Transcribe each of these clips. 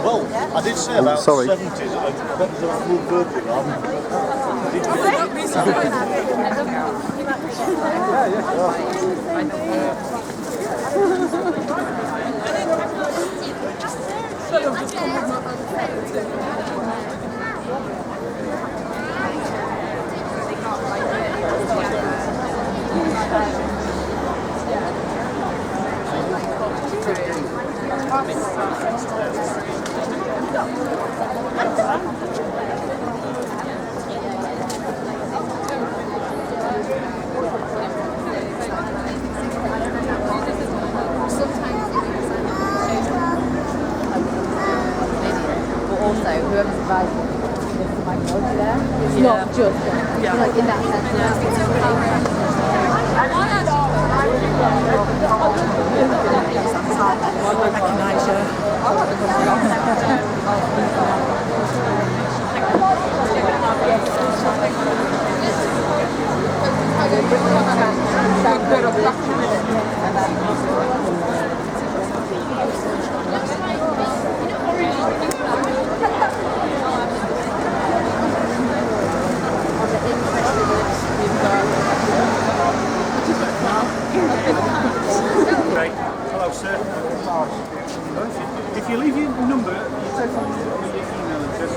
Well, I did say about sorry. 70s. I bet there's a full virgin on. Also, whoever's advising this might know there. It's not just like in that sense. I recognise Right. Hello, sir. If you leave your number, your telephone number, your email address,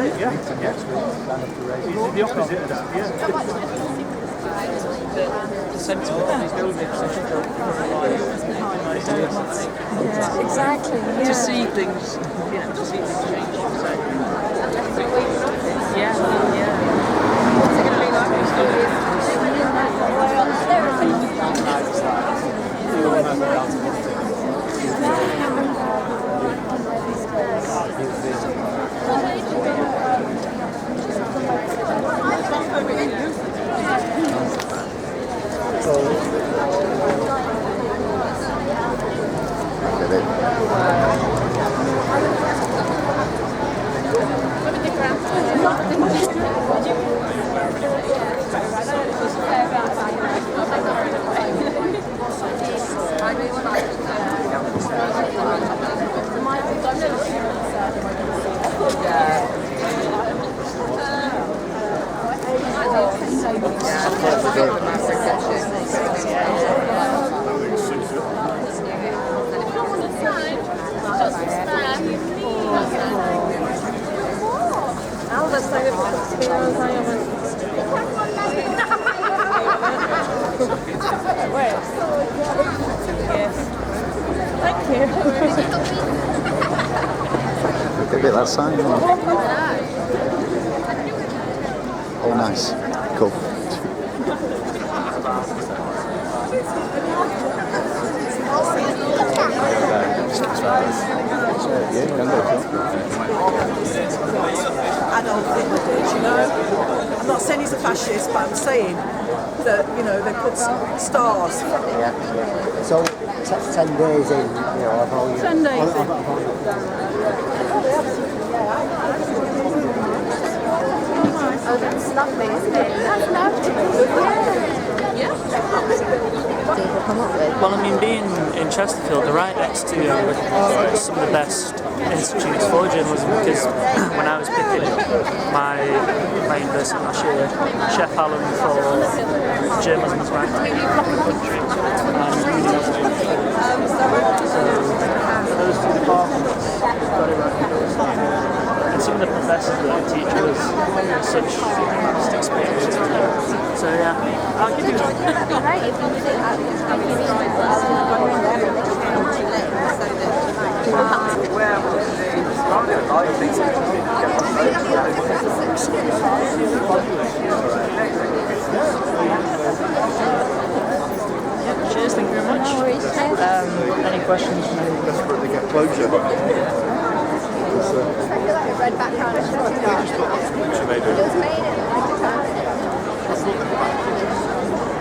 it, yeah. It's the opposite of that, yeah. The sentiment of these buildings, Yeah, exactly. to see things, to see things change. So. Yeah. What's it going to be like? Look at that sign. Oh, nice. Cool. Adolf Hitler did, you know. I'm not saying he's a fascist, but I'm saying that, they put stars. Yeah. So, 10 days in, of all you... 10 days in. Oh, that's lovely, isn't it? That's lovely. Yeah. Well, I mean, being in Chesterfield, they're right next to some of the best institutes for journalism, because when I was picking my university last year, Chef Allen for journalism was ranked in the country, so those two departments got it right. And some of the professors that teach us such vast experience. So yeah, I'll give you one. Cheers, thank you very much. Any questions from anyone? Desperately get closure. Red background. It was made in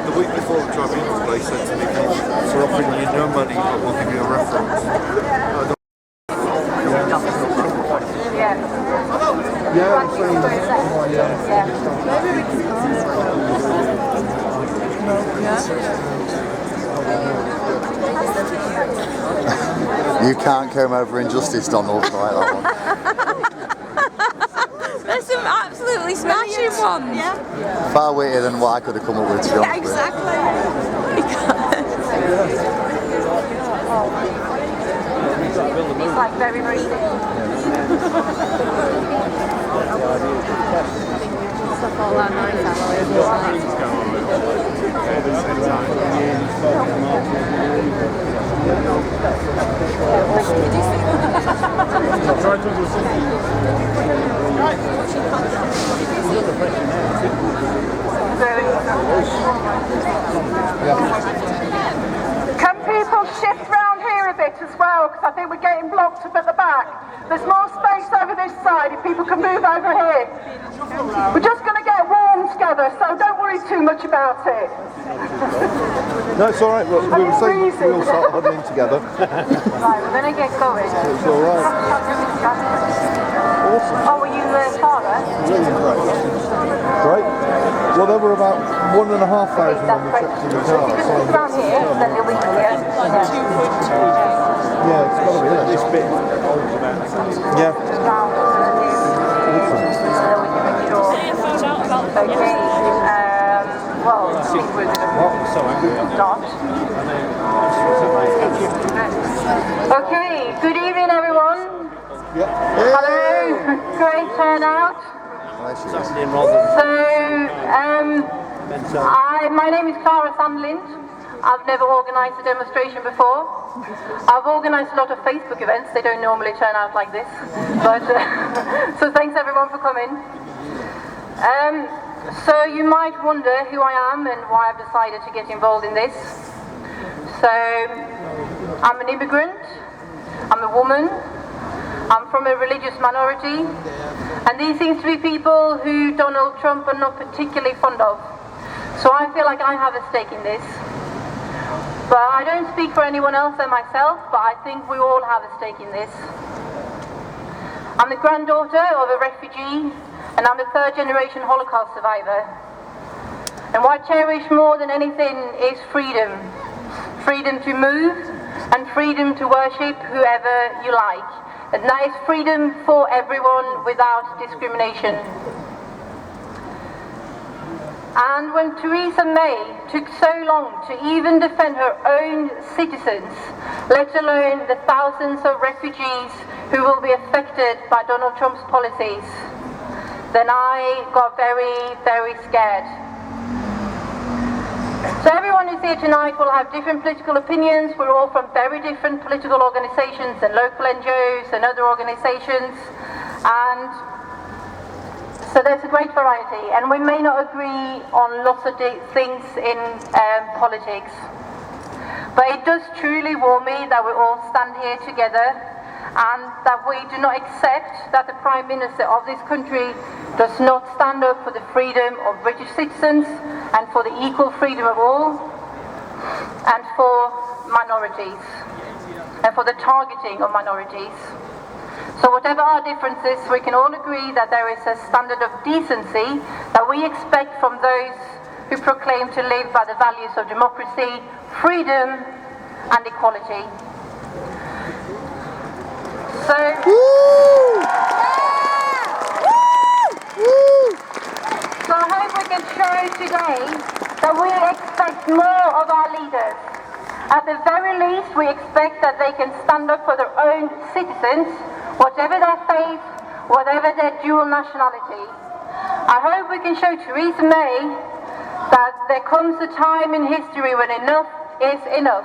The week before the tribunal, they said to me, "For offering you no money, but we'll give you a reference." Yeah, I'm saying, You can't come over injustice, Donald, like that one. There's some absolutely smashing ones. Yeah. Far wittier than what I could have come up with, to be honest with you. Exactly. It's like very, very stuff all that night Can people shift round here a bit as well, because I think we're getting blocked up at the back. There's more space over this side if people can move over here. We're just going to get warm together, so don't worry too much about it. no, it's all right. We were saying we'll start huddling together. Right, we're going to get going. It's all right. Awesome. Oh, were you the father? Really great. Well, there were about 1,500 on the trip to the car. So Around here, then you'll be here. yeah, it's got to be this bit. Yeah. Okay. Well, I think we're not. Okay. Good evening, everyone. Yeah. Hello. Great. turnout. My name is Clara Sandlind. I've never organised a demonstration before. I've organised a lot of Facebook events. They don't normally turn out like this. But so thanks everyone for coming. So you might wonder who I am and why I've decided to get involved in this. So I'm an immigrant. I'm a woman. I'm from a religious minority. And these seems to be people who Donald Trump are not particularly fond of. So I feel like I have a stake in this. But I don't speak for anyone else than myself, but I think we all have a stake in this. I'm the granddaughter of a refugee, and I'm a third-generation Holocaust survivor. And what I cherish more than anything is freedom. Freedom to move, and freedom to worship whoever you like. And that is freedom for everyone without discrimination. And when Theresa May took so long to even defend her own citizens, let alone the thousands of refugees who will be affected by Donald Trump's policies, then I got very, very scared. So everyone who's here tonight will have different political opinions. We're all from very different political organisations and local NGOs and other organisations. And so there's a great variety. And we may not agree on lots of things in politics. But it does truly warm me that we all stand here together and that we do not accept that the Prime Minister of this country does not stand up for the freedom of British citizens and for the equal freedom of all and for minorities and for the targeting of minorities. So whatever our differences, we can all agree that there is a standard of decency that we expect from those who proclaim to live by the values of democracy, freedom and equality. So, so I hope we can show today that we expect more of our leaders. At the very least, we expect that they can stand up for their own citizens, whatever their faith, whatever their dual nationality. I hope we can show Theresa May that there comes a time in history when enough is enough.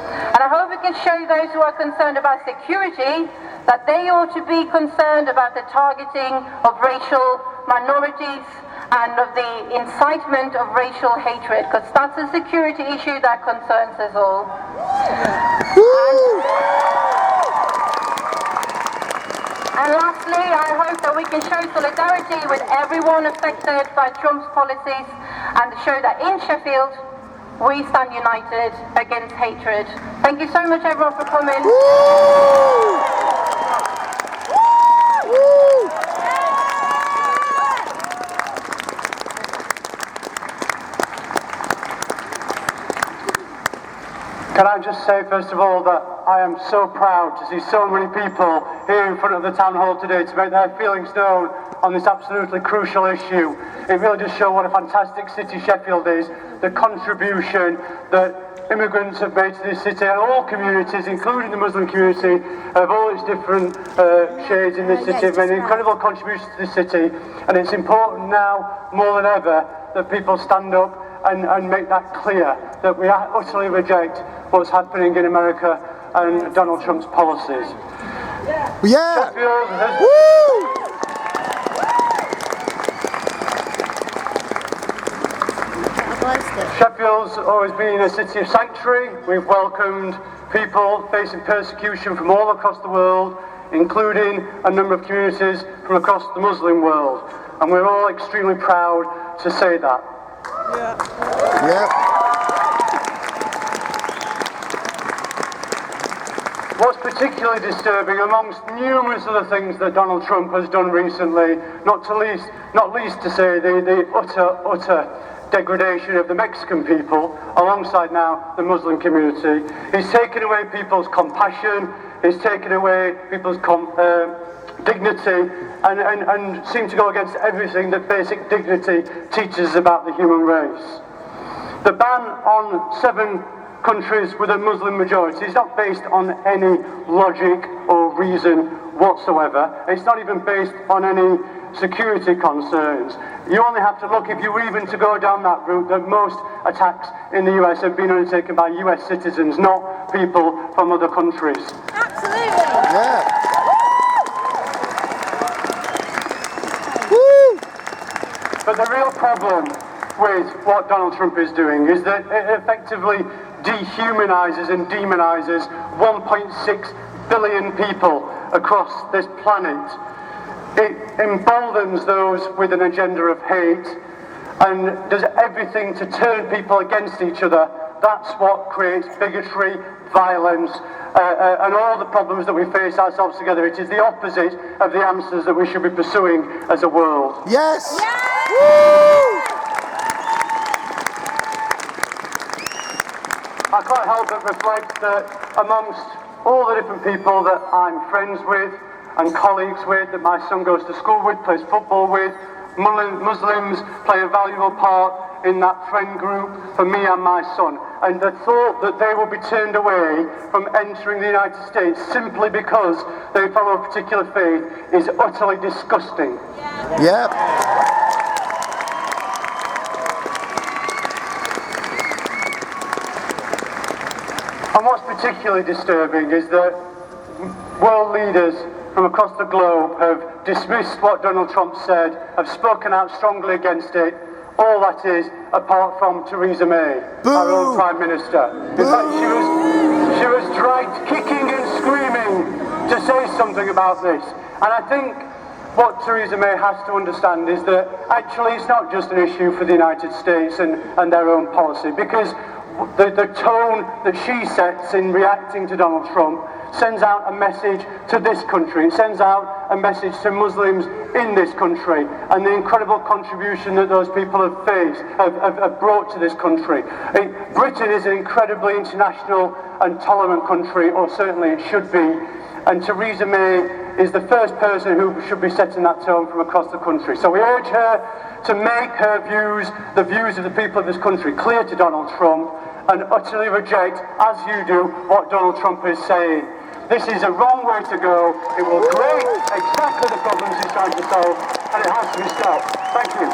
And I hope we can show those who are concerned about security that they ought to be concerned about the targeting of racial minorities and of the incitement of racial hatred, because that's a security issue that concerns us all. And lastly, I hope that we can show solidarity with everyone affected by Trump's policies and show that in Sheffield, we stand united against hatred. Thank you so much everyone for coming. Can I just say first of all that I am so proud to see so many people here in front of the town hall today to make their feelings known on this absolutely crucial issue. It really does show what a fantastic city Sheffield is, the contribution that immigrants have made to this city and all communities, including the Muslim community, of all its different shades in this city, have made an incredible contribution to this city. And it's important now, more than ever, that people stand up and make that clear, that we utterly reject what's happening in America and Donald Trump's policies. Yeah! Sheffield has... Sheffield's always been a city of sanctuary. We've welcomed people facing persecution from all across the world, including a number of communities from across the Muslim world. And we're all extremely proud to say that. Yeah. What's particularly disturbing, amongst numerous other things that Donald Trump has done recently, not least to say the utter degradation of the Mexican people, alongside now the Muslim community. He's taken away people's compassion, he's taken away people's dignity, and seemed to go against everything that basic dignity teaches about the human race. The ban on 7 countries with a Muslim majority is not based on any logic or reason whatsoever. It's not even based on any security concerns. You only have to look, if you were even to go down that route, that most attacks in the US have been undertaken by US citizens, not people from other countries. Absolutely. Yeah. Woo! But the real problem with what Donald Trump is doing is that it effectively dehumanizes and demonizes 1.6 billion people across this planet. It emboldens those with an agenda of hate and does everything to turn people against each other. That's what creates bigotry, violence, and all the problems that we face ourselves together. It is the opposite of the answers that we should be pursuing as a world. Yes! Yes! Woo! I can't help but reflect that amongst all the different people that I'm friends with and colleagues with, that my son goes to school with, plays football with, Muslims play a valuable part in that friend group for me and my son. And the thought that they will be turned away from entering the United States simply because they follow a particular faith is utterly disgusting. Yep. And what's particularly disturbing is that world leaders from across the globe have dismissed what Donald Trump said, have spoken out strongly against it. All that is, apart from Theresa May, our own Prime Minister. In fact, she was dragged kicking and screaming to say something about this. And I think what Theresa May has to understand is that actually it's not just an issue for the United States and their own policy, because the tone that she sets in reacting to Donald Trump sends out a message to this country. It sends out a message to Muslims in this country and the incredible contribution that those people have brought to this country. Britain is an incredibly international and tolerant country, or certainly it should be, and Theresa May is the first person who should be setting that tone from across the country. So we urge her to make her views, the views of the people of this country, clear to Donald Trump and utterly reject, as you do, what Donald Trump is saying. This is a wrong way to go. It will create exactly the problems he's trying to solve, and it has to be stopped. Thank you.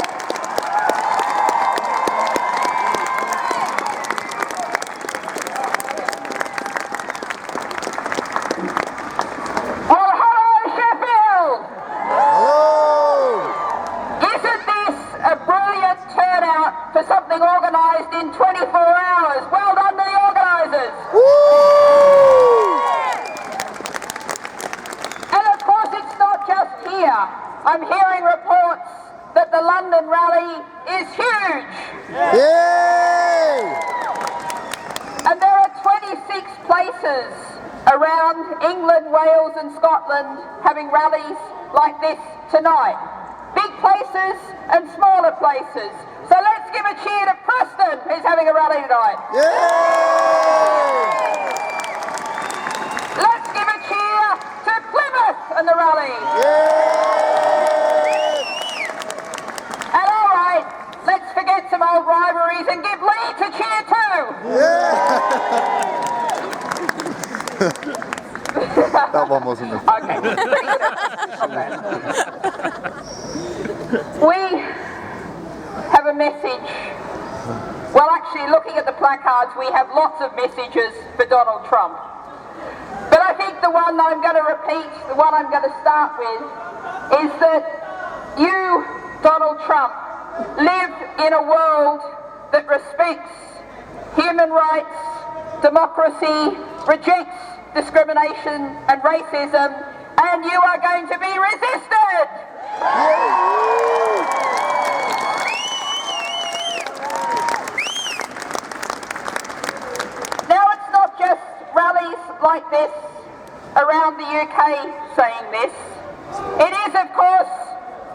Well, hello, Sheffield! Hello! Isn't this a brilliant turnout for something organised in 24 hours? Well done to the organisers! And of course it's not just here. I'm hearing reports that the London rally is huge. Yay! And there are 26 places around England, Wales and Scotland having rallies like this tonight. Big places and smaller places. So let's give a cheer to Preston, who's having a rally tonight. Yay! Let's give a cheer to Plymouth and the rally. Yay! And all right, let's forget some old rivalries and give Leeds a cheer too. That one wasn't the Okay. We have a message. Well, actually, looking at the placards, we have lots of messages for Donald Trump. But I think the one I'm going to repeat, the one I'm going to start with, is that you, Donald Trump, live in a world that respects human rights, democracy, rejects discrimination and racism, and you are going to be resisted! Now it's not just rallies like this around the UK saying this. It is, of course,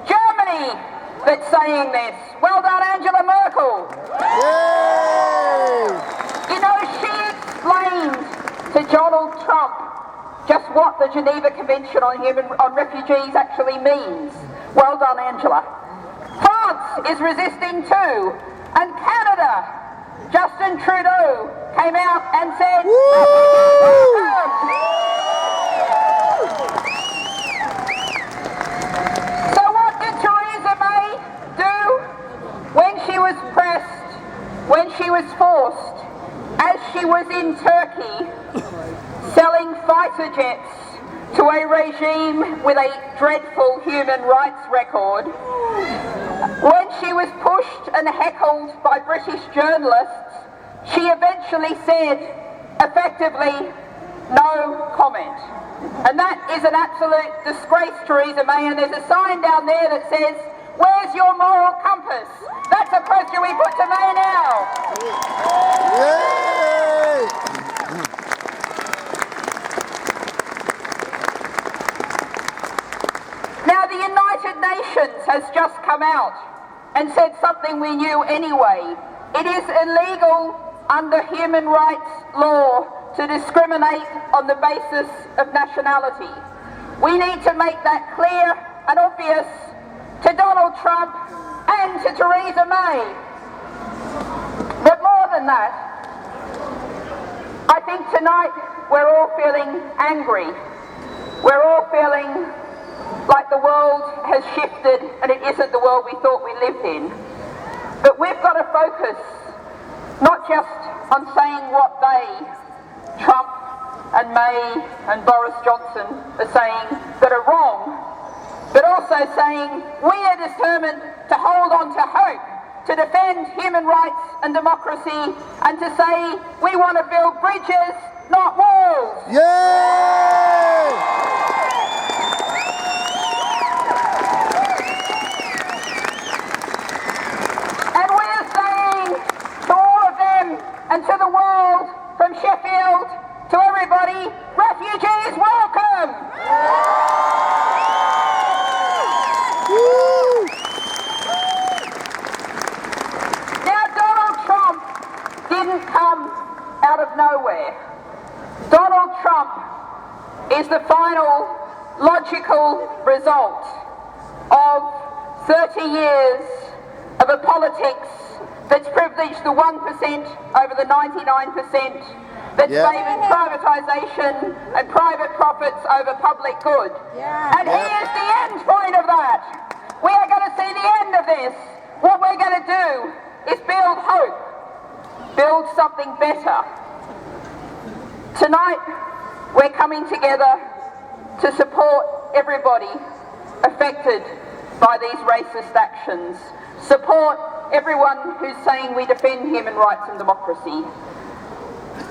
Germany that's saying this. Well done, Angela Merkel. Yay! You know, she explained to Donald Trump just what the Geneva Convention on Refugees actually means. Well done, Angela. France is resisting too, and Canada, Justin Trudeau came out and said, fighter jets to a regime with a dreadful human rights record, when she was pushed and heckled by British journalists, she eventually said, effectively, no comment. And that is an absolute disgrace, Theresa May, and there's a sign down there that says, where's your moral compass? That's a question we put to May now. Yay! Now the United Nations has just come out and said something we knew anyway. It is illegal under human rights law to discriminate on the basis of nationality. We need to make that clear and obvious to Donald Trump and to Theresa May. But more than that, I think tonight we're all feeling angry. We're all feeling like the world has shifted and it isn't the world we thought we lived in. But we've got to focus not just on saying what they, Trump and May and Boris Johnson, are saying that are wrong, but also saying we are determined to hold on to hope, to defend human rights and democracy, and to say we want to build bridges, not walls. Yay! And we are saying to all of them and to the world, from Sheffield to everybody, refugees welcome! Now Donald Trump didn't come out of nowhere. Donald Trump is the final logical result of 30 years of a politics that's privileged the 1% over the 99%, that's favoured privatisation and private profits over public good. And he is the end point of that. We are going to see the end of this. What we're going to do is build hope, build something better. Tonight, we're coming together to support everybody affected by these racist actions, support everyone who's saying we defend human rights and democracy.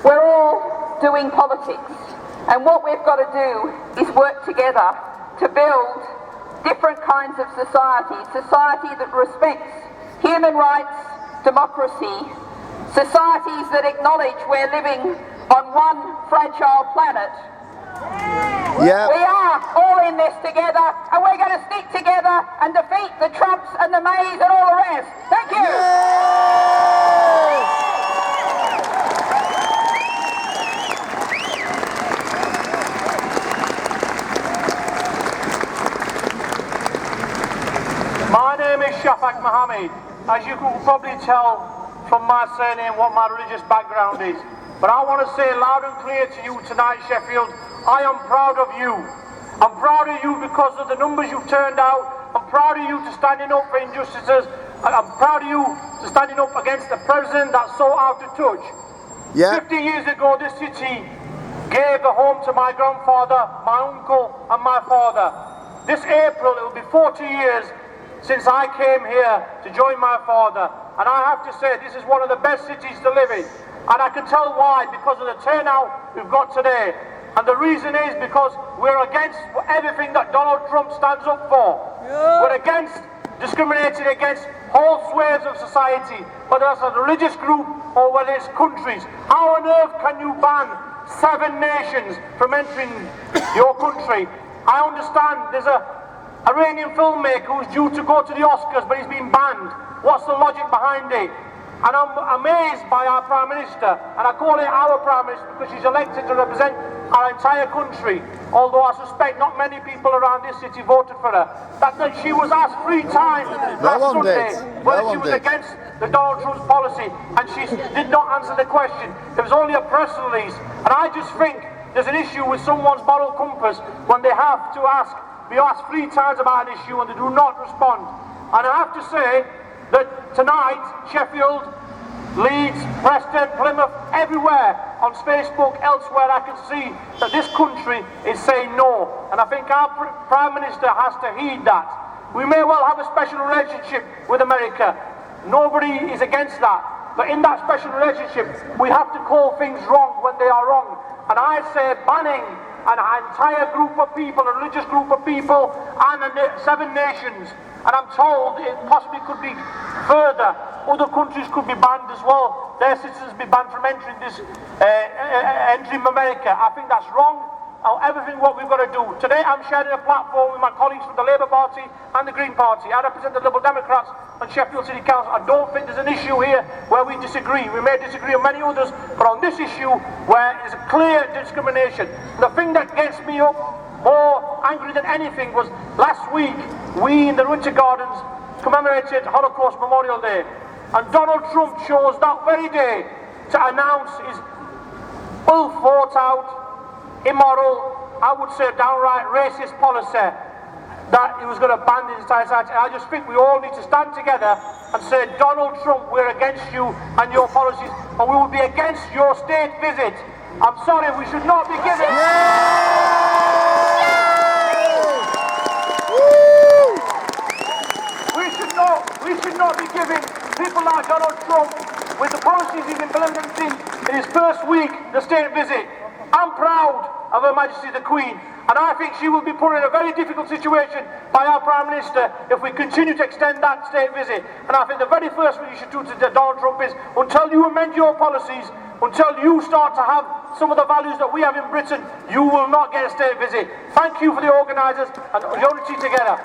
We're all doing politics, and what we've got to do is work together to build different kinds of society that respects human rights, democracy, societies that acknowledge we're living on one fragile planet. Yeah. We are all in this together, and we're going to stick together and defeat the Trumps and the Mays and all the rest. Thank you. My name is Shafak Mohammed. As you can probably tell from my surname what my religious background is. But I want to say loud and clear to you tonight, Sheffield, I am proud of you. I'm proud of you because of the numbers you've turned out. I'm proud of you to standing up for injustices. I'm proud of you to standing up against the president that's so out of touch. 50 years ago, this city gave the home to my grandfather, my uncle and my father. This April, it will be 40 years since I came here to join my father. And I have to say, this is one of the best cities to live in. And I can tell why, because of the turnout we've got today. And the reason is because we're against everything that Donald Trump stands up for. We're against discriminating against whole swathes of society, whether it's a religious group or whether it's countries. How on earth can you ban 7 nations from entering your country? I understand there's a Iranian filmmaker who's due to go to the Oscars, but he's been banned. What's the logic behind it? And I'm amazed by our Prime Minister, and I call it our Prime Minister because she's elected to represent our entire country, although I suspect not many people around this city voted for her. That she was asked 3 times last Sunday whether she was against the Donald Trump's policy, and she did not answer the question. There was only a press release, and I just think there's an issue with someone's moral compass when they have to be asked 3 times about an issue and they do not respond. And I have to say that tonight, Sheffield, Leeds, Preston, Plymouth, everywhere on Facebook, elsewhere, I can see that this country is saying no. And I think our Prime Minister has to heed that. We may well have a special relationship with America. Nobody is against that. But in that special relationship, we have to call things wrong when they are wrong. And I say banning an entire group of people, a religious group of people, and 7 nations. And I'm told it possibly could be further. Other countries could be banned as well. Their citizens be banned from entering America. I think that's wrong. Everything what we've got to do. Today I'm sharing a platform with my colleagues from the Labour Party and the Green Party. I represent the Liberal Democrats on Sheffield City Council. I don't think there's an issue here where we disagree. We may disagree on many others, but on this issue where there's a clear discrimination. The thing that gets me up more angry than anything was last week we in the Winter Gardens commemorated Holocaust Memorial Day, and Donald Trump chose that very day to announce his well thought out, immoral, I would say downright racist policy that he was going to ban the entire society. I just think we all need to stand together and say, Donald Trump, we're against you and your policies, and we will be against your state visit. I'm sorry, we should not be giving... We should not be giving people like Donald Trump, with the policies he's implementing in his first week, the state visit. I'm proud of Her Majesty the Queen, and I think she will be put in a very difficult situation by our Prime Minister if we continue to extend that state visit. And I think the very first thing you should do to Donald Trump is, until you amend your policies, until you start to have some of the values that we have in Britain, you will not get a state visit. Thank you for the organisers and unity together.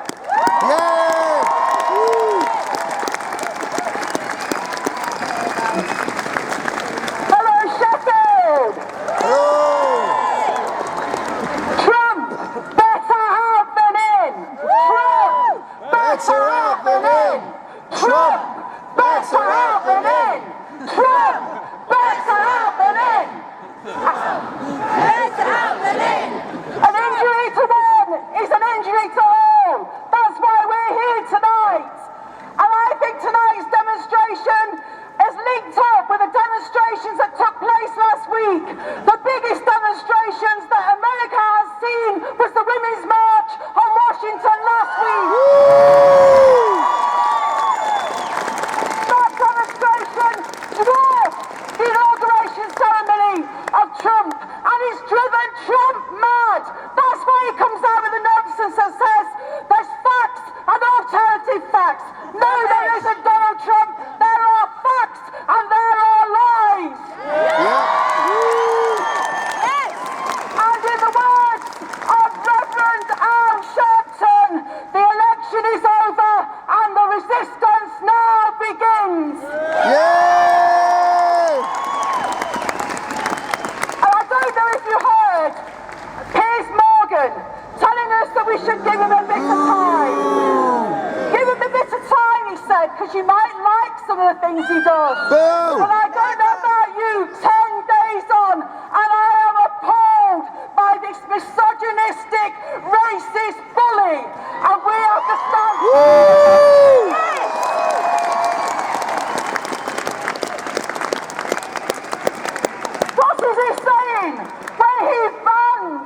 Hello, Sheffield! Trump, better out than in! Trump, better out than in! Trump, better out than in! Trump, better out than in! Better out than in! An injury to one is an injury to all! That's why we're here tonight! And I think tonight's demonstration is linked up with the demonstrations that took place last week. The biggest demonstrations that America has seen was the Women's March on Washington last week. That demonstration dwarfed the inauguration ceremony of Trump, and it's driven Trump mad. That's why he comes out with the nonsense that says there's facts and alternative facts. No, there isn't, Donald Trump. There are facts and there are lies. Yes. And in the words of Reverend Al Sharpton, the election is over and the resistance now begins. And I don't know if you heard Piers Morgan telling us that we should give him a bit of time. Give him a bit of time, he said, because you might like some of the things he does. But I don't know about you, 10 days on, and I am appalled by this misogynistic, racist bully. And we have to stand... What is he saying when he bans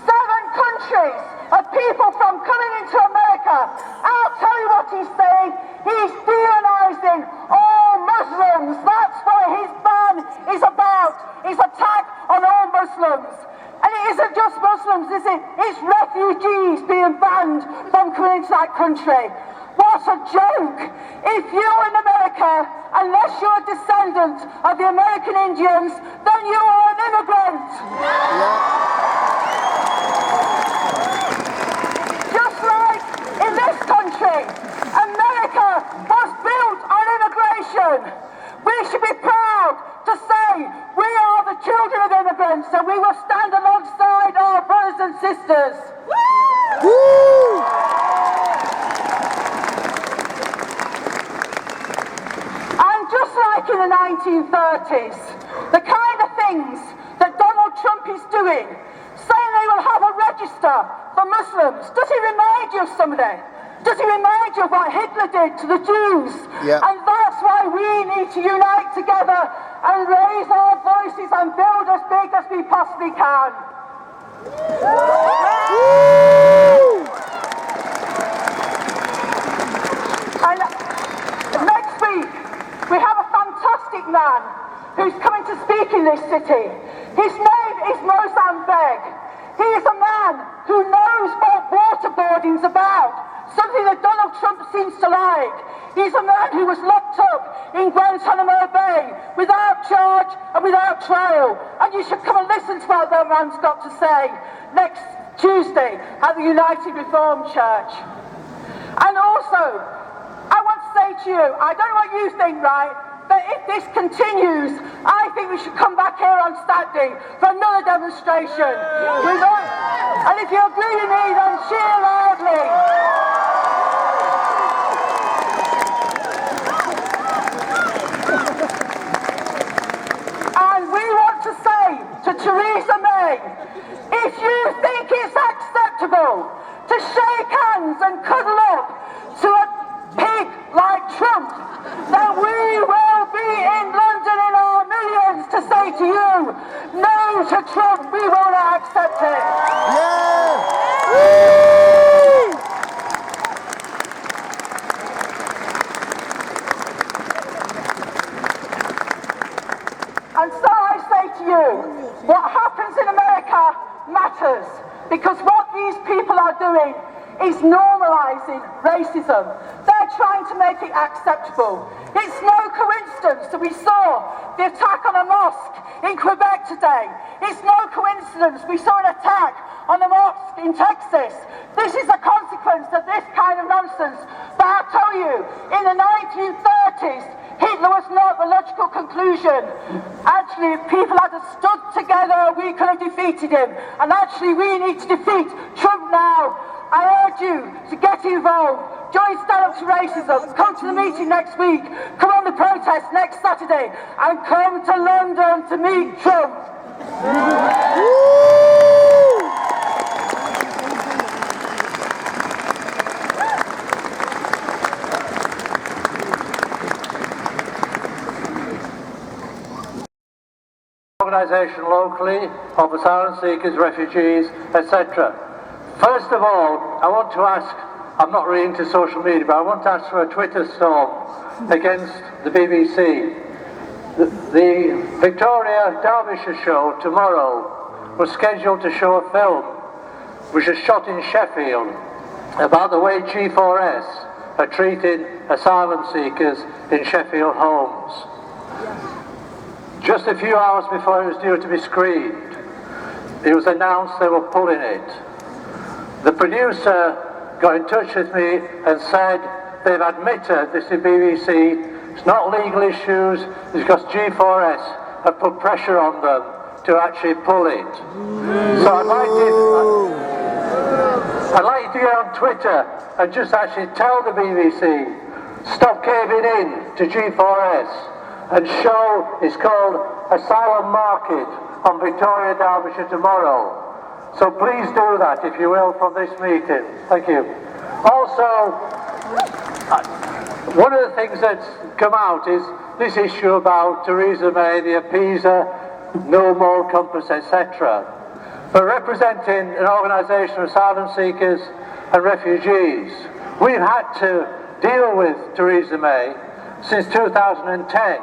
7 countries of people from coming into America? I'll tell you what he's saying. He's demonizing all Muslims. That's what his ban is about. His attack on all Muslims. And it isn't just Muslims, is it? It's refugees being banned from coming into that country. What a joke! If you're in America, unless you're a descendant of the American Indians, then you are an immigrant. Just like in this country, America was built on immigration. We should be proud to say we are the children of immigrants, and we will stand alongside our brothers and sisters. And just like in the 1930s, the kind of things that Donald Trump is doing, saying they will have a register for Muslims, does he remind you of somebody? Does he remind you of what Hitler did to the Jews? And that's That's why we need to unite together and raise our voices and build as big as we possibly can. And next week, we have a fantastic man who's coming to speak in this city. His name is Mozambique. He is a man who knows what waterboarding's about, something that Donald Trump seems to like. He's a man who was locked up in Guantanamo Bay without charge and without trial. And you should come and listen to what that man's got to say next Tuesday at the United Reformed Church. And also, I want to say to you, I don't know what you think, right? But if this continues, I think we should come back here on Saturday for another demonstration. And if you agree with me, then cheer loudly. And we want to say to Theresa May, if you think it's acceptable to shake hands and cuddle up to a pig like Trump, then we will be in London in our millions to say to you, no to Trump, we will not accept it. Yeah! Woo! And so I say to you, what happens in America matters, because what these people are doing is normalising racism. They're trying to make it acceptable. It's no coincidence that we saw the attack on a mosque in Quebec today. It's no coincidence we saw an attack on a mosque in Texas. This is a consequence of this kind of nonsense. But I tell you, in the 1930s, Hitler was not the logical conclusion. Actually, if people had stood together, we could have defeated him. And actually, we need to defeat Trump now. I urge you to get involved. Join Stand Up to Racism. Come to the meeting next week. Come on the protest next Saturday. And come to London to meet Trump. Organisation locally of asylum seekers, refugees, etc. First of all, I want to ask, I'm not really into social media, but I want to ask for a Twitter storm against the BBC. The Victoria Derbyshire show tomorrow was scheduled to show a film which was shot in Sheffield about the way G4S are treating asylum seekers in Sheffield homes. Just a few hours before it was due to be screened, it was announced they were pulling it. The producer got in touch with me and said they've admitted, this is BBC, it's not legal issues, it's because G4S have put pressure on them to actually pull it. So I'd like you to get on Twitter and just actually tell the BBC, stop caving in to G4S. And show is called Asylum Market on Victoria Derbyshire tomorrow. So please do that, if you will, from this meeting. Thank you. Also, one of the things that's come out is this issue about Theresa May, the appeaser, no moral compass, etc. But representing an organisation of asylum seekers and refugees, we've had to deal with Theresa May since 2010.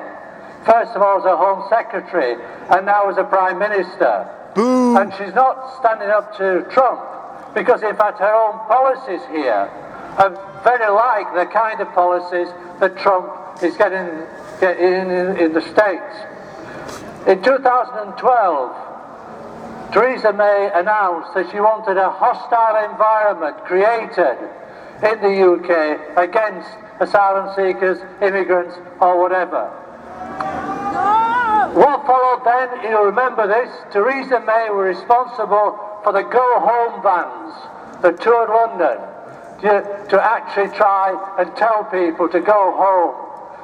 First of all as a Home Secretary and now as a Prime Minister. Boo. And she's not standing up to Trump because in fact her own policies here are very like the kind of policies that Trump is getting in the States. In 2012, Theresa May announced that she wanted a hostile environment created in the UK against asylum seekers, immigrants or whatever. What followed then, you'll remember this, Theresa May were responsible for the go-home vans that toured London to actually try and tell people to go home.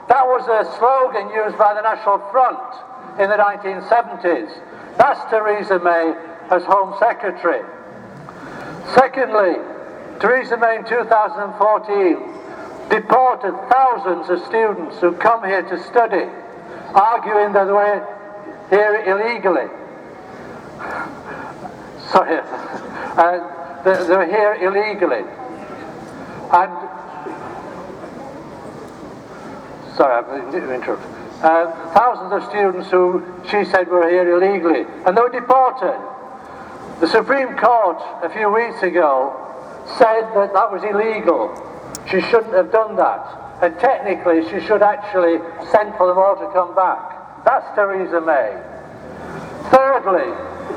That was a slogan used by the National Front in the 1970s. That's Theresa May as Home Secretary. Secondly, Theresa May in 2014 deported thousands of students who come here to study, arguing that they were here illegally. Sorry, they're here illegally. And sorry, I'm interrupted. Thousands of students who she said were here illegally, and they were deported. The Supreme Court a few weeks ago said that that was illegal. She shouldn't have done that, and technically she should actually send for them all to come back. That's Theresa May. Thirdly,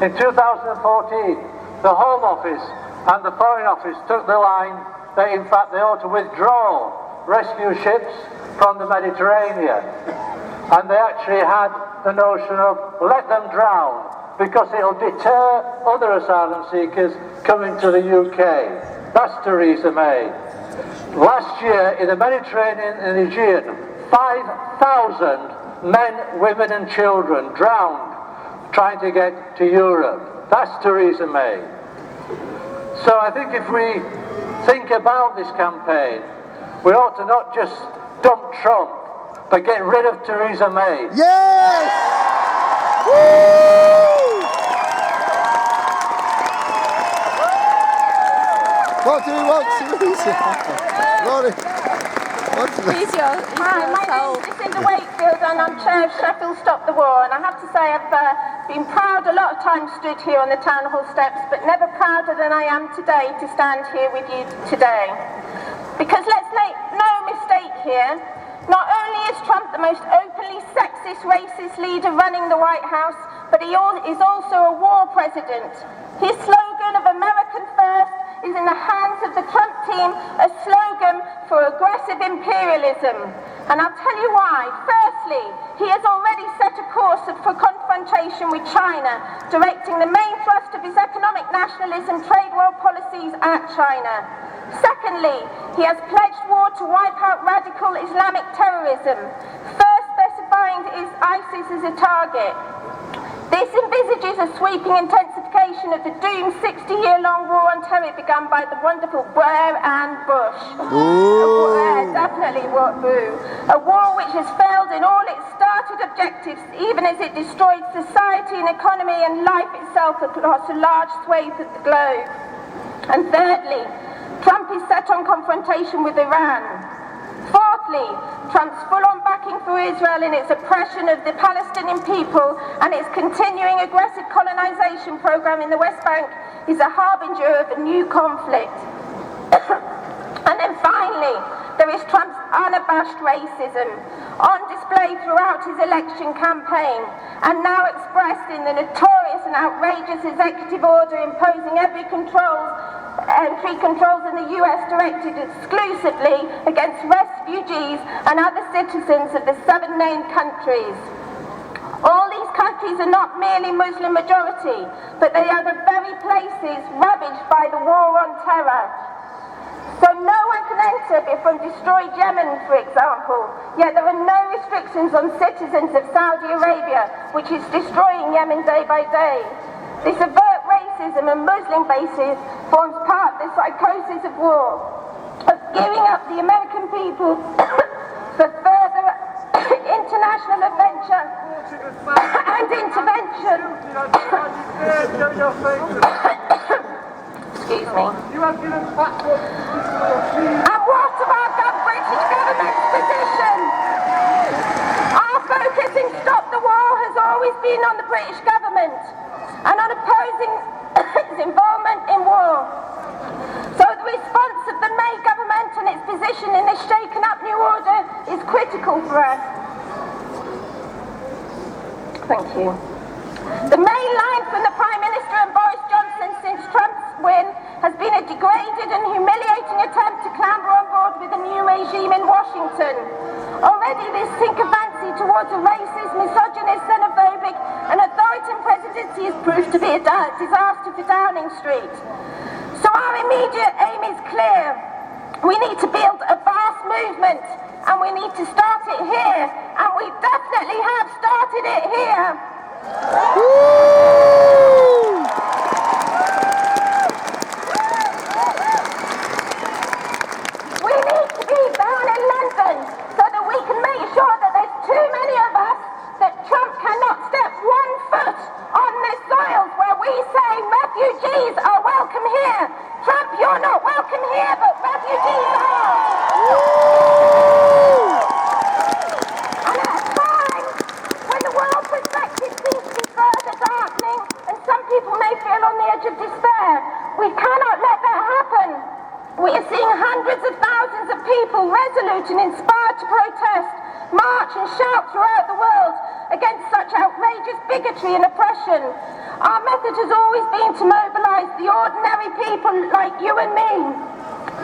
in 2014, the Home Office and the Foreign Office took the line that in fact they ought to withdraw rescue ships from the Mediterranean. And they actually had the notion of let them drown because it'll deter other asylum seekers coming to the UK. That's Theresa May. Last year in the Mediterranean and Aegean, 5,000 men, women and children drowned trying to get to Europe. That's Theresa May. So I think if we think about this campaign, we ought to not just dump Trump, but get rid of Theresa May. Yes! Woo! What do we want, Theresa? Hi, my name is Jacinda Wakefield and I'm chair of Sheffield Stop the War, and I have to say I've been proud a lot of times stood here on the town hall steps, but never prouder than I am today to stand here with you today. Because let's make no mistake here, not only is Trump the most openly sexist, racist leader running the White House, but he is also a war president. His slogan of American First is in the hands of the Trump team, a slogan for aggressive imperialism. And I'll tell you why. Firstly, he has already set a course for confrontation with China, directing the main thrust of his economic nationalism trade war policies at China. Secondly, he has pledged war to wipe out radical Islamic terrorism, first specifying ISIS as a target. This envisages a sweeping intensification of the doomed 60-year-long war on terror begun by the wonderful Blair and Bush. Definitely boo. A war which has failed in all its started objectives, even as it destroyed society and economy and life itself across a large swathe of the globe. And thirdly, Trump is set on confrontation with Iran. Fourthly, Trump's full-on backing for Israel in its oppression of the Palestinian people and its continuing aggressive colonization program in the West Bank is a harbinger of a new conflict. And then finally, there is Trump's unabashed racism, on display throughout his election campaign, and now expressed in the notorious and outrageous executive order imposing entry controls in the US directed exclusively against refugees and other citizens of the 7 named countries. All these countries are not merely Muslim majority, but they are the very places ravaged by the war on terror. So no one can enter from destroyed Yemen, for example, yet there are no restrictions on citizens of Saudi Arabia, which is destroying Yemen day by day. This overt racism and Muslim basis forms part of the psychosis of war, of gearing up the American people for further international adventure and intervention. Excuse me. And what about the British government's position? Our focus in Stop the War has always been on the British government and on opposing its involvement in war. So the response of the May government and its position in this shaken up new order is critical for us. Thank you. The main line from the Prime Minister and Boris Johnson since Trump's win has been a degraded and humiliating attempt to clamber on board with the new regime in Washington. Already this sycophancy towards a racist, misogynist, xenophobic and authoritarian presidency has proved to be a disaster for Downing Street. So our immediate aim is clear. We need to build a vast movement, and we need to start it here, and we definitely have started it here. We need to be found refugees are welcome here. Trump, you're not welcome here, but refugees are. And at a time when the world perspective seems to be further darkening and some people may feel on the edge of despair, we cannot let that happen. We are seeing hundreds of thousands of people resolute and inspired to protest, march and shout throughout the world against such outrageous bigotry and oppression. Our method has always been to mobilise the ordinary people like you and me.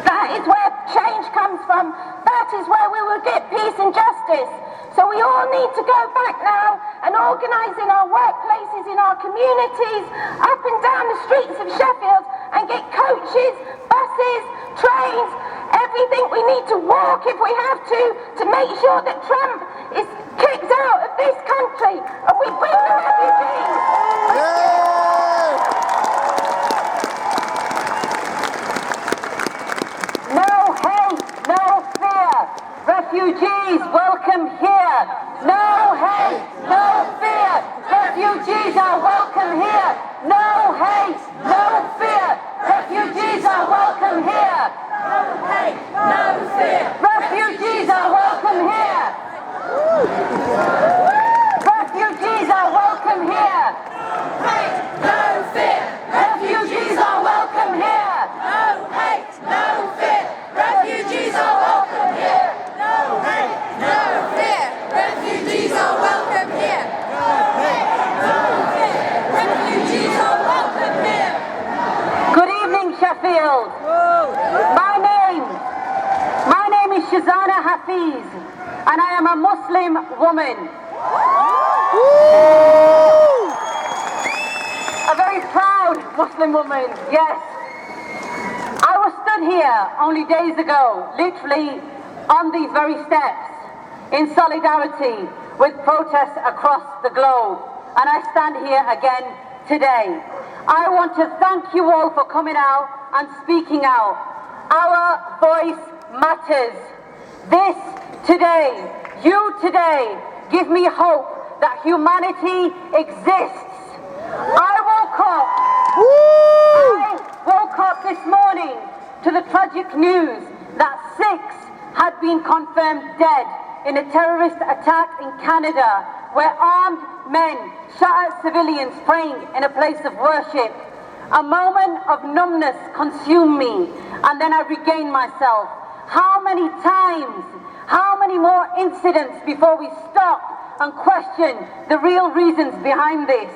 That is where change comes from. That is where we will get peace and justice. So we all need to go back now and organise in our workplaces, in our communities, up and down the streets of Sheffield and get coaches, buses, trains, everything we need to walk if we have to make sure that Trump is kicked out of this country and we bring the refugees. No hate, no fear. Refugees, welcome here. No hate, no fear. Refugees are welcome here. No hate, no fear. Refugees are welcome here. No hate, no fear. Refugees are welcome here. Refugees are welcome here. No hate, no fear. Refugees are welcome here. No hate, no fear. Refugees are welcome here. No hate, no fear. Refugees are welcome here. No hate, no fear. Refugees are welcome here. Good evening, Sheffield. My name is Shazana Hafiz, and I am a Muslim woman. A very proud Muslim woman, yes. I was stood here only days ago, literally on these very steps, in solidarity with protests across the globe, and I stand here again today. I want to thank you all for coming out and speaking out. Our voice matters. This today, you today, give me hope that humanity exists. I woke up this morning to the tragic news that 6 had been confirmed dead in a terrorist attack in Canada where armed men shot at civilians praying in a place of worship. A moment of numbness consumed me, and then I regained myself. How many times, how many more incidents before we stop and question the real reasons behind this?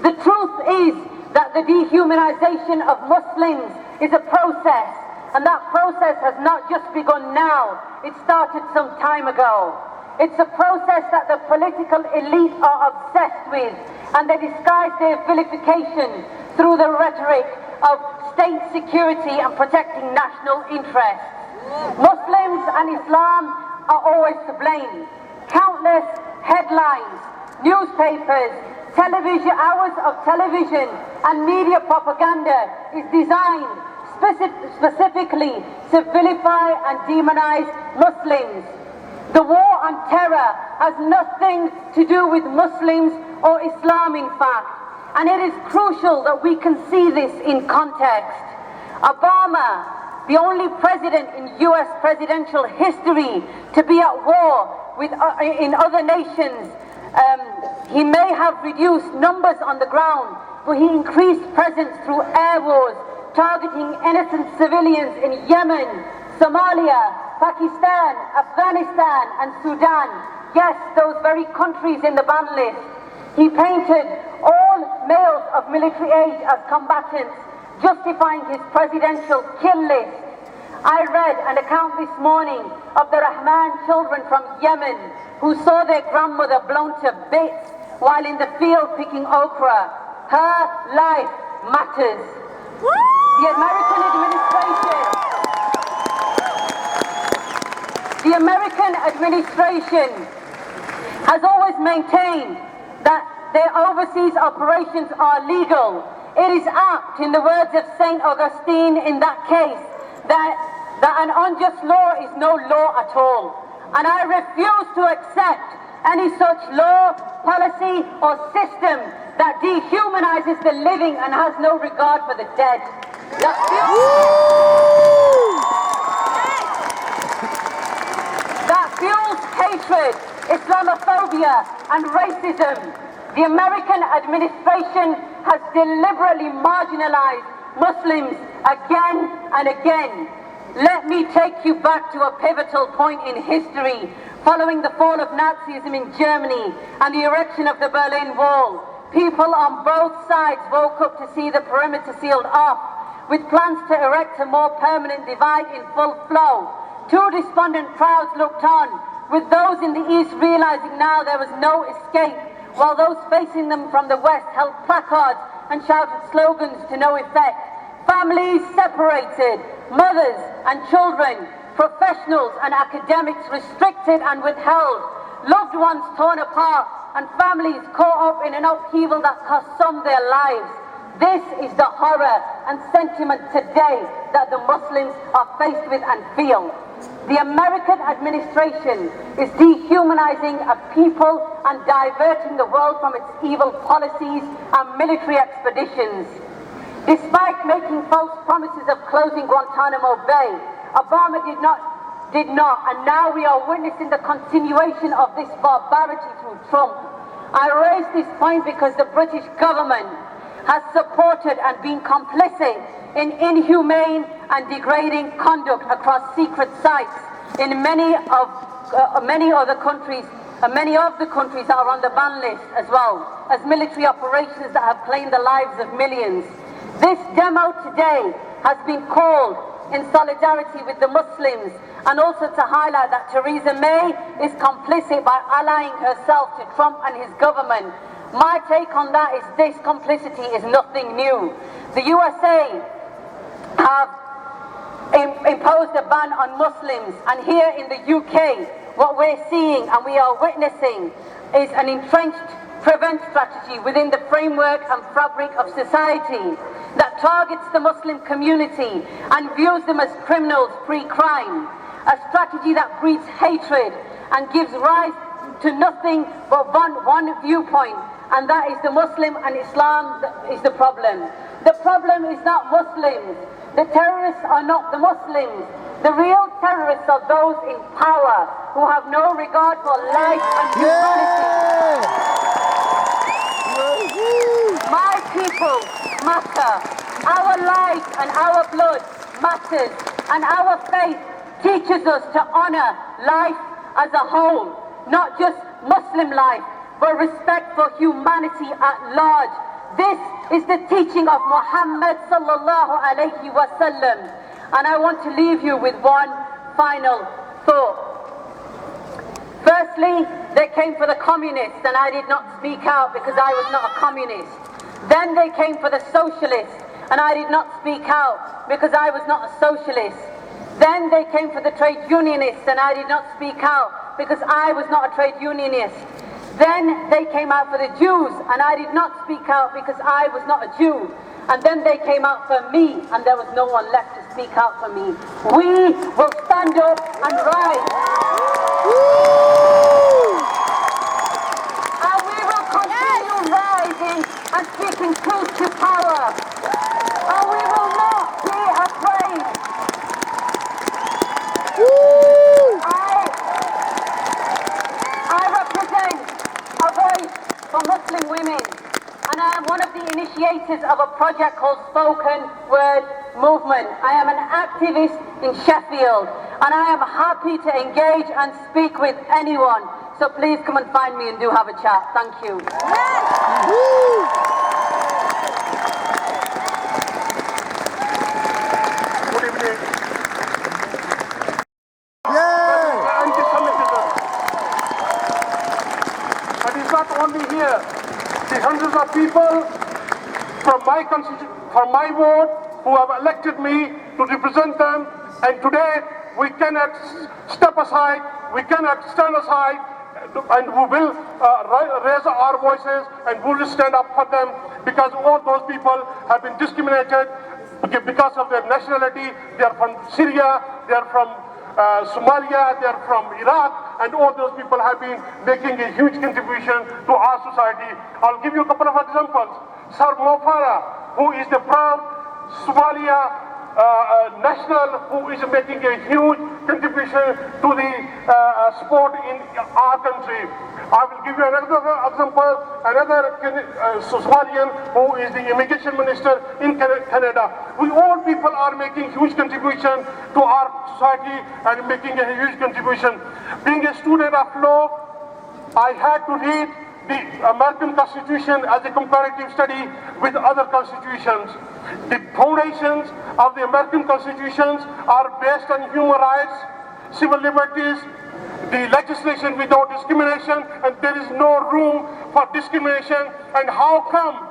The truth is that the dehumanization of Muslims is a process, and that process has not just begun now, it started some time ago. It's a process that the political elite are obsessed with, and they disguise their vilification through the rhetoric of state security and protecting national interests. Muslims and Islam are always to blame. Countless headlines, newspapers, television, hours of television and media propaganda is designed specifically to vilify and demonize Muslims. The war on terror has nothing to do with Muslims or Islam, in fact, and it is crucial that we can see this in context. Obama, the only president in US presidential history to be at war with in other nations, he may have reduced numbers on the ground, but he increased presence through air wars, targeting innocent civilians in Yemen, Somalia, Pakistan, Afghanistan and Sudan. Yes, those very countries in the ban list. He painted all males of military age as combatants, justifying his presidential kill list. I read an account this morning of the Rahman children from Yemen who saw their grandmother blown to bits while in the field picking okra. Her life matters. The American administration has always maintained that their overseas operations are legal. It is apt, in the words of St. Augustine in that case, that an unjust law is no law at all. And I refuse to accept any such law, policy or system that dehumanizes the living and has no regard for the dead. That fuels hatred, Islamophobia, and racism. The American administration has deliberately marginalized Muslims again and again. Let me take you back to a pivotal point in history. Following the fall of Nazism in Germany and the erection of the Berlin Wall, people on both sides woke up to see the perimeter sealed off, with plans to erect a more permanent divide in full flow. Two despondent crowds looked on, with those in the east realizing now there was no escape, while those facing them from the west held placards and shouted slogans to no effect. Families separated, mothers and children, professionals and academics restricted and withheld, loved ones torn apart, and families caught up in an upheaval that cost some their lives. This is the horror and sentiment today that the Muslims are faced with and feel. The American administration is dehumanizing a people and diverting the world from its evil policies and military expeditions. Despite making false promises of closing Guantanamo Bay, Obama did not, and now we are witnessing the continuation of this barbarity through Trump. I raise this point because the British government has supported and been complicit in inhumane and degrading conduct across secret sites in many of the countries that are on the ban list, as well as military operations that have claimed the lives of millions. This demo today has been called in solidarity with the Muslims, and also to highlight that Theresa May is complicit by allying herself to Trump and his government. My take on that is this complicity is nothing new. The USA have imposed a ban on Muslims, and here in the UK, what we're seeing and we are witnessing is an entrenched prevent strategy within the framework and fabric of society that targets the Muslim community and views them as criminals pre-crime. A strategy that breeds hatred and gives rise to nothing but one viewpoint, and that is the Muslim, and Islam is the problem. The problem is not Muslims. The terrorists are not the Muslims. The real terrorists are those in power who have no regard for life and humanity. My people matter. Our life and our blood matters, and our faith teaches us to honor life as a whole, not just Muslim life, but respect for humanity at large. This is the teaching of Muhammad sallallahu alayhi wasallam, and I want to leave you with one final thought. Firstly, they came for the communists, and I did not speak out because I was not a communist. Then they came for the socialists, and I did not speak out because I was not a socialist. Then they came for the trade unionists, and I did not speak out because I was not a trade unionist. Then they came out for the Jews, and I did not speak out because I was not a Jew. And then they came out for me, and there was no one left to speak out for me. We will stand up and rise. And we will continue rising and speaking truth to power. And we will not be afraid. I represent a voice for Muslim women, and I am one of the initiators of a project called Spoken Word Movement. I am an activist in Sheffield, and I am happy to engage and speak with anyone. So please come and find me and do have a chat. Thank you. Good evening. Anti-Semitism. And it's not only here. The hundreds of people from my ward who have elected me to represent them, and today we cannot step aside, we cannot stand aside, and we will raise our voices and we will stand up for them, because all those people have been discriminated because of their nationality. They are from Syria, they are from Somalia, they are from Iraq, and all those people have been making a huge contribution to our society. I'll give you a couple of examples. Sir Mo Farah, who is the proud Somalia national, who is making a huge contribution to the sport in our country. I will give you another example, another Somalian who is the immigration minister in Canada. We all people are making huge contribution to our society and making a huge contribution. Being a student of law, I had to read the American Constitution as a comparative study with other constitutions. The foundations of the American constitutions are based on human rights, civil liberties, the legislation without discrimination, and there is no room for discrimination. And how come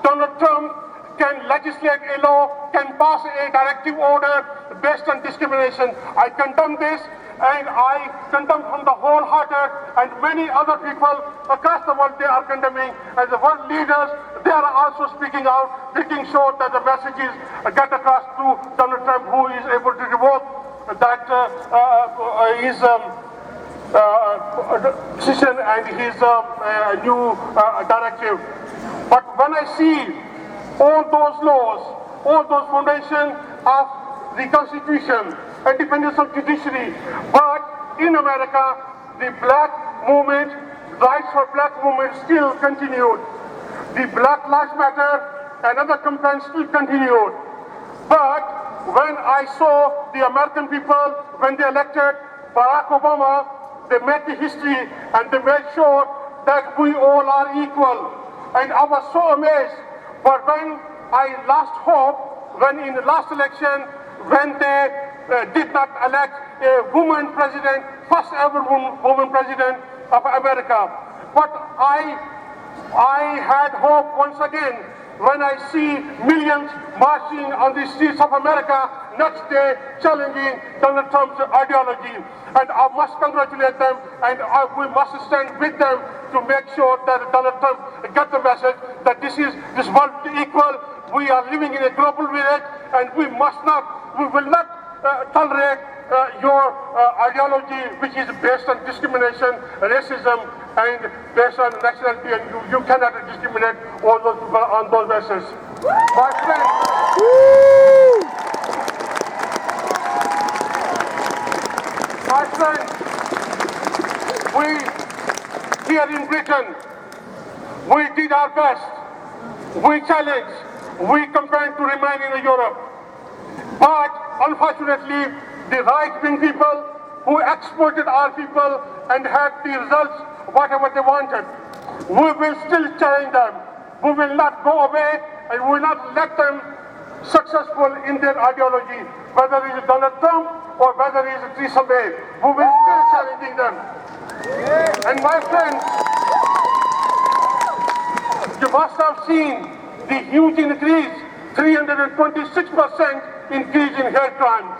Donald Trump can legislate a law, can pass a directive order based on discrimination? I condemn this, and I condemn from the wholehearted, and many other people across the world, they are condemning. As the world leaders, they are also speaking out, making sure that the messages get across to Donald Trump, who is able to revoke that his decision and his new directive. But when I see all those laws, all those foundations of the Constitution, independence of judiciary, but in America, the black movement, rights for black movement still continued. The Black Lives Matter and other campaigns still continued. But when I saw the American people, when they elected Barack Obama, they made the history and they made sure that we all are equal. And I was so amazed. But when I lost hope, when in the last election, when they did not elect a woman president, first ever woman president of America. But I had hope once again when I see millions marching on the streets of America next day challenging Donald Trump's ideology. And I must congratulate them, and we must stand with them to make sure that Donald Trump gets the message that this world is equal. We are living in a global village, and we will not tolerate your ideology, which is based on discrimination, racism, and based on nationality, and you cannot discriminate all those people on those bases. My friend, we here in Britain, we did our best. We challenged, we campaigned to remain in Europe. But unfortunately, the right-wing people who exploited our people and had the results whatever they wanted, we will still challenge them. We will not go away, and we will not let them successful in their ideology, whether it is Donald Trump or whether it is Theresa May. We will still challenging them. And my friends, you must have seen the huge increase, 326% increase in hate crimes.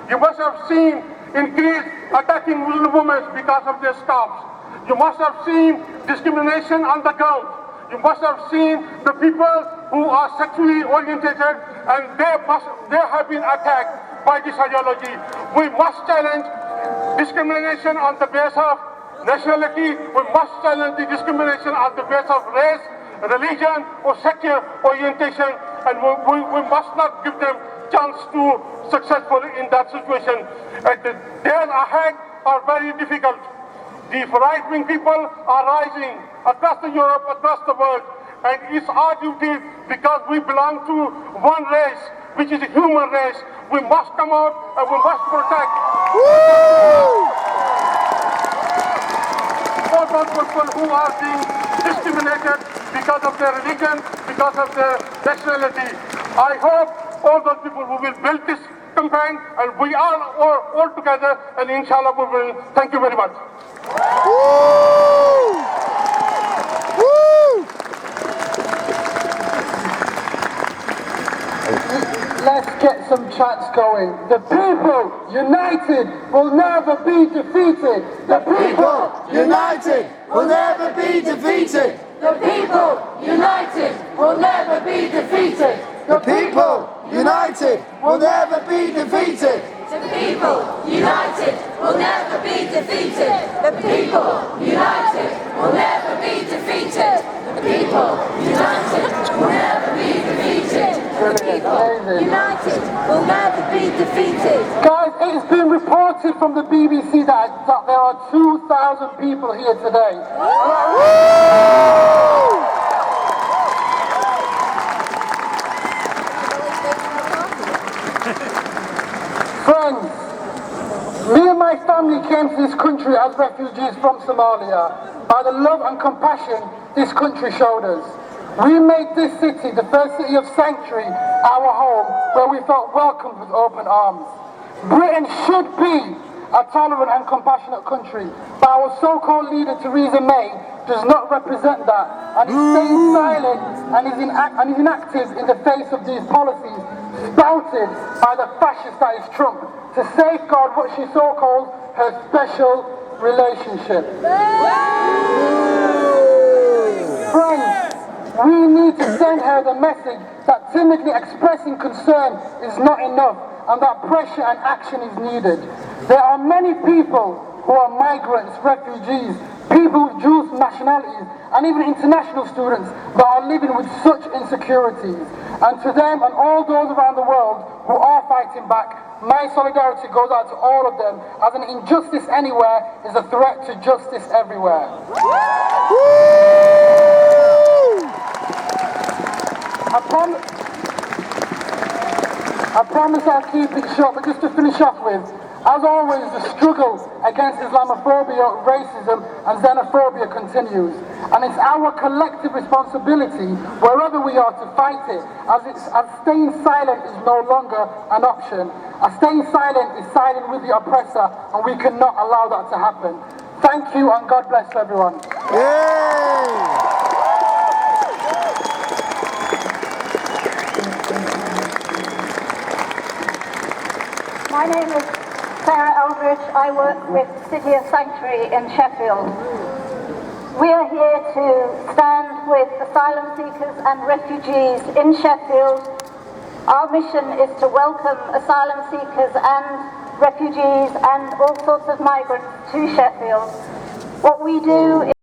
You must have seen increase attacking Muslim women because of their scarves. You must have seen discrimination on the ground. You must have seen the people who are sexually orientated, and they have been attacked by this ideology. We must challenge discrimination on the basis of nationality. We must challenge the discrimination on the basis of race, religion, or sexual orientation, and we must not give them chance to successful in that situation. And the days ahead are very difficult. The right-wing people are rising across Europe, across the world, and it's our duty, because we belong to one race, which is a human race. We must come out and we must protect all those people who are being discriminated because of their religion, because of their nationality. I hope all those people who will build this campaign, and we are all together, and inshallah we will. Thank you very much. Let's get some chats going. The people united will never be defeated. The people united will never be defeated. The people united will never be defeated. The people united will never be defeated. The people united will never be defeated. The people united will never be defeated. The people united will never be defeated. The people united will never be defeated. Guys, it's been reported from the BBC that there are 2,000 people here today. Friends, me and my family came to this country as refugees from Somalia by the love and compassion this country showed us. We made this city, the first city of sanctuary, our home, where we felt welcomed with open arms. Britain should be a tolerant and compassionate country, but our so-called leader Theresa May does not represent that, and is staying silent and is inactive in the face of these policies spouted by the fascist that is Trump to safeguard what she so calls her special relationship. Friends, we need to send her the message that timidly expressing concern is not enough and that pressure and action is needed. There are many people who are migrants, refugees, people with dual nationalities, and even international students that are living with such insecurities. And to them and all those around the world who are fighting back, my solidarity goes out to all of them, as an injustice anywhere is a threat to justice everywhere. I promise I'll keep it short, but just to finish off with, as always, the struggle against Islamophobia, racism and xenophobia continues. And it's our collective responsibility, wherever we are, to fight it, as staying silent is no longer an option. As staying silent is siding with the oppressor, and we cannot allow that to happen. Thank you, and God bless everyone. Yay! My name is Sarah Eldridge. I work with City of Sanctuary in Sheffield. We are here to stand with asylum seekers and refugees in Sheffield. Our mission is to welcome asylum seekers and refugees and all sorts of migrants to Sheffield. What we do is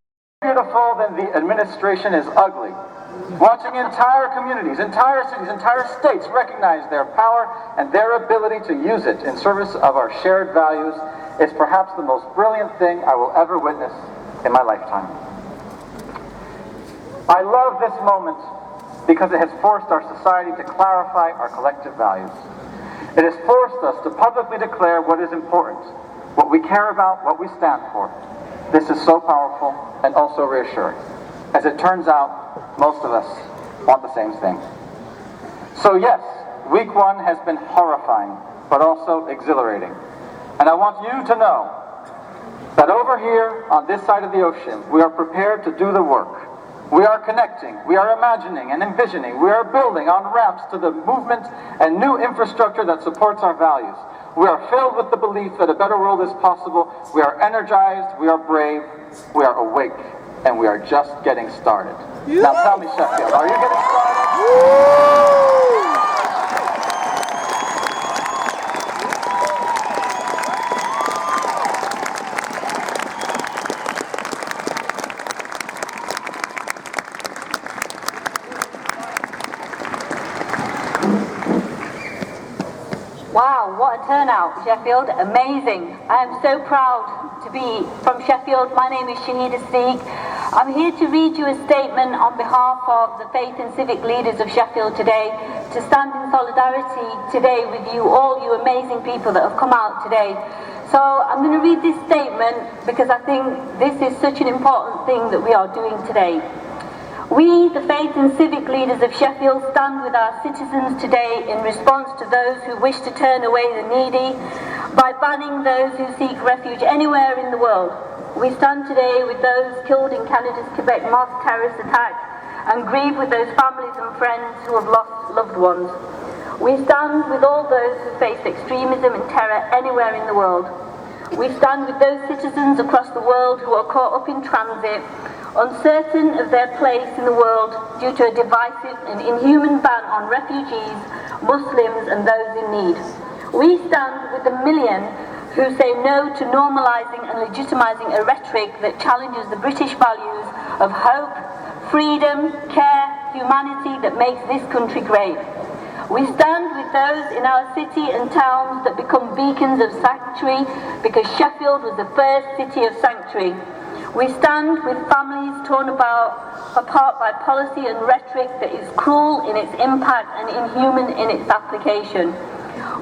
beautiful, then the administration is ugly. Watching entire communities, entire cities, entire states recognize their power and their ability to use it in service of our shared values is perhaps the most brilliant thing I will ever witness in my lifetime. I love this moment because it has forced our society to clarify our collective values. It has forced us to publicly declare what is important, what we care about, what we stand for. This is so powerful and also reassuring. As it turns out, most of us want the same thing. So yes, week one has been horrifying, but also exhilarating. And I want you to know that over here on this side of the ocean, we are prepared to do the work. We are connecting, we are imagining and envisioning, we are building on ramps to the movement and new infrastructure that supports our values. We are filled with the belief that a better world is possible. We are energized, we are brave, we are awake, and we are just getting started. Now tell me, Sheffield, are you getting started? Wow, what a turnout, Sheffield. Amazing. I am so proud to be from Sheffield. My name is Shahida Sadiq. I'm here to read you a statement on behalf of the faith and civic leaders of Sheffield today, to stand in solidarity today with you, all you amazing people that have come out today. So I'm going to read this statement because I think this is such an important thing that we are doing today. We, the faith and civic leaders of Sheffield, stand with our citizens today in response to those who wish to turn away the needy by banning those who seek refuge anywhere in the world. We stand today with those killed in Canada's Quebec mosque terrorist attack and grieve with those families and friends who have lost loved ones. We stand with all those who face extremism and terror anywhere in the world. We stand with those citizens across the world who are caught up in transit, uncertain of their place in the world due to a divisive and inhuman ban on refugees, Muslims and those in need. We stand with the million who say no to normalising and legitimising a rhetoric that challenges the British values of hope, freedom, care, humanity that makes this country great. We stand with those in our city and towns that become beacons of sanctuary because Sheffield was the first city of sanctuary. We stand with families torn apart by policy and rhetoric that is cruel in its impact and inhuman in its application.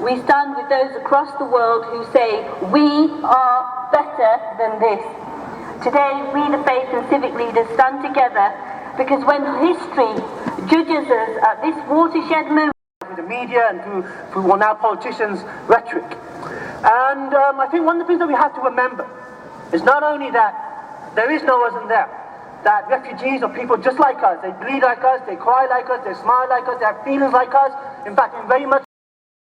We stand with those across the world who say, we are better than this. Today, we the faith and civic leaders stand together because when history judges us at this watershed moment, the media and through well, now politicians' rhetoric. And I think one of the things that we have to remember is not only that there is no us and them, that refugees are people just like us, they bleed like us, they cry like us, they smile like us, they have feelings like us. In fact, in very much